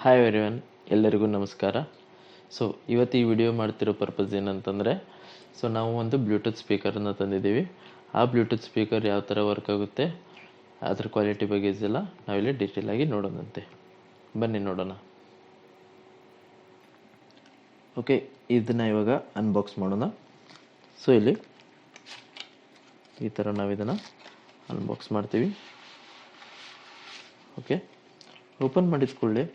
Hi everyone, ಎಲ್ಲರಿಗೂ ನಮಸ್ಕಾರ. So ಇವತ್ತು ಈ ವಿಡಿಯೋ ಮಾಡ್ತಿರೋ ಪರ್ಪಸ್ ಏನಂತಂದರೆ, ನಾವು ಒಂದು ಬ್ಲೂಟೂತ್ ಸ್ಪೀಕರನ್ನು ತಂದಿದ್ದೀವಿ. ಆ ಬ್ಲೂಟೂತ್ ಸ್ಪೀಕರ್ ಯಾವ ಥರ ವರ್ಕ್ ಆಗುತ್ತೆ, ಅದ್ರ ಕ್ವಾಲಿಟಿ ಬಗ್ಗೆ ಇದೆಲ್ಲ ನಾವಿಲ್ಲಿ ಡೀಟೇಲಾಗಿ ನೋಡೋಣಂತೆ. ಬನ್ನಿ ನೋಡೋಣ. ಓಕೆ, ಇದನ್ನು ಇವಾಗ ಅನ್ಬಾಕ್ಸ್ ಮಾಡೋಣ. ಸೊ ಇಲ್ಲಿ ಈ ಥರ ನಾವು ಇದನ್ನು ಅನ್ಬಾಕ್ಸ್ ಮಾಡ್ತೀವಿ. ಓಕೆ, ಓಪನ್ ಮಾಡಿದ ಕೂಡಲೇ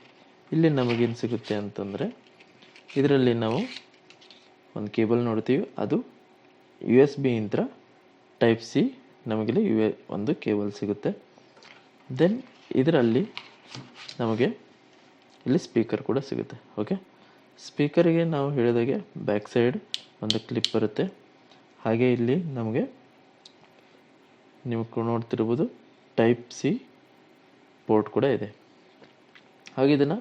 ಇಲ್ಲಿ ನಮಗೇನು ಸಿಗುತ್ತೆ ಅಂತಂದರೆ, ಇದರಲ್ಲಿ ನಾವು ಒಂದು ಕೇಬಲ್ ನೋಡ್ತೀವಿ. ಅದು USB ಇಂದ ಟೈಪ್ ಸಿ ನಮಗಿಲ್ಲಿ ಒಂದು ಕೇಬಲ್ ಸಿಗುತ್ತೆ. ದೆನ್ ಇದರಲ್ಲಿ ನಮಗೆ ಇಲ್ಲಿ ಸ್ಪೀಕರ್ ಕೂಡ ಸಿಗುತ್ತೆ. ಓಕೆ, ಸ್ಪೀಕರಿಗೆ ನಾವು ಹೇಳಿದಾಗೆ ಬ್ಯಾಕ್ ಸೈಡ್ ಒಂದು ಕ್ಲಿಪ್ ಬರುತ್ತೆ. ಹಾಗೆ ಇಲ್ಲಿ ನಮಗೆ ನೀವು ನೋಡ್ತಿರ್ಬೋದು ಟೈಪ್ ಸಿ ಪೋರ್ಟ್ ಕೂಡ ಇದೆ. ಹಾಗೆ ಇದನ್ನು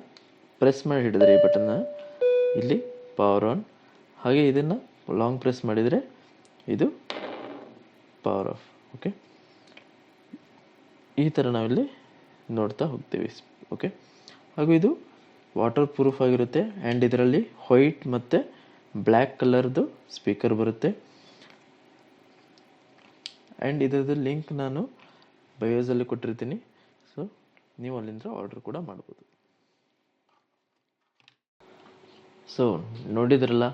ಪ್ರೆಸ್ ಮಾಡಿ ಹಿಡಿದ್ರೆ ಈ ಬಟನ್ನ, ಇಲ್ಲಿ ಪವರ್ ಆನ್. ಹಾಗೆ ಇದನ್ನು ಲಾಂಗ್ ಪ್ರೆಸ್ ಮಾಡಿದರೆ ಇದು ಪವರ್ ಆಫ್. ಓಕೆ, ಈ ಥರ ನಾವಿಲ್ಲಿ ನೋಡ್ತಾ ಹೋಗ್ತೀವಿ. ಓಕೆ, ಹಾಗೂ ಇದು ವಾಟರ್ ಪ್ರೂಫ್ ಆಗಿರುತ್ತೆ. ಆ್ಯಂಡ್ ಇದರಲ್ಲಿ ವೈಟ್ ಮತ್ತು ಬ್ಲ್ಯಾಕ್ ಕಲರ್ದು ಸ್ಪೀಕರ್ ಬರುತ್ತೆ. ಆ್ಯಂಡ್ ಇದರದ್ದು ಲಿಂಕ್ ನಾನು ಬಯೋಸಲ್ಲಿ ಕೊಟ್ಟಿರ್ತೀನಿ. ಸೊ ನೀವು ಅಲ್ಲಿಂದ ಆರ್ಡರ್ ಕೂಡ ಮಾಡ್ಬೋದು. ಸೊ ನೋಡಿದ್ರಲ್ಲ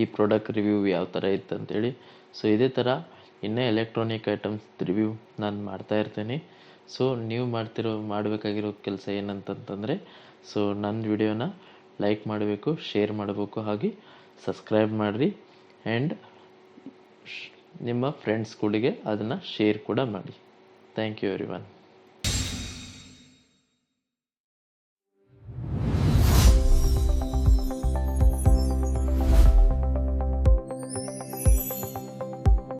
ಈ ಪ್ರಾಡಕ್ಟ್ ರಿವ್ಯೂ ಯಾವ ಥರ ಇತ್ತು ಅಂತೇಳಿ. ಸೊ ಇದೇ ಥರ ಇನ್ನೂ ಎಲೆಕ್ಟ್ರಾನಿಕ್ ಐಟಮ್ಸ್ ರಿವ್ಯೂ ನಾನು ಮಾಡ್ತಾ ಇರ್ತೀನಿ. ಸೊ ನೀವು ಮಾಡಬೇಕಾಗಿರೋ ಕೆಲಸ ಏನಂತಂತಂದರೆ, ಸೊ ನನ್ನ ವಿಡಿಯೋನ ಲೈಕ್ ಮಾಡಬೇಕು, ಶೇರ್ ಮಾಡಬೇಕು, ಹಾಗೆ ಸಬ್ಸ್ಕ್ರೈಬ್ ಮಾಡಿರಿ. ಆ್ಯಂಡ್ ನಿಮ್ಮ ಫ್ರೆಂಡ್ಸ್ಗಳಿಗೆ ಅದನ್ನು ಶೇರ್ ಕೂಡ ಮಾಡಿ. Thank you everyone.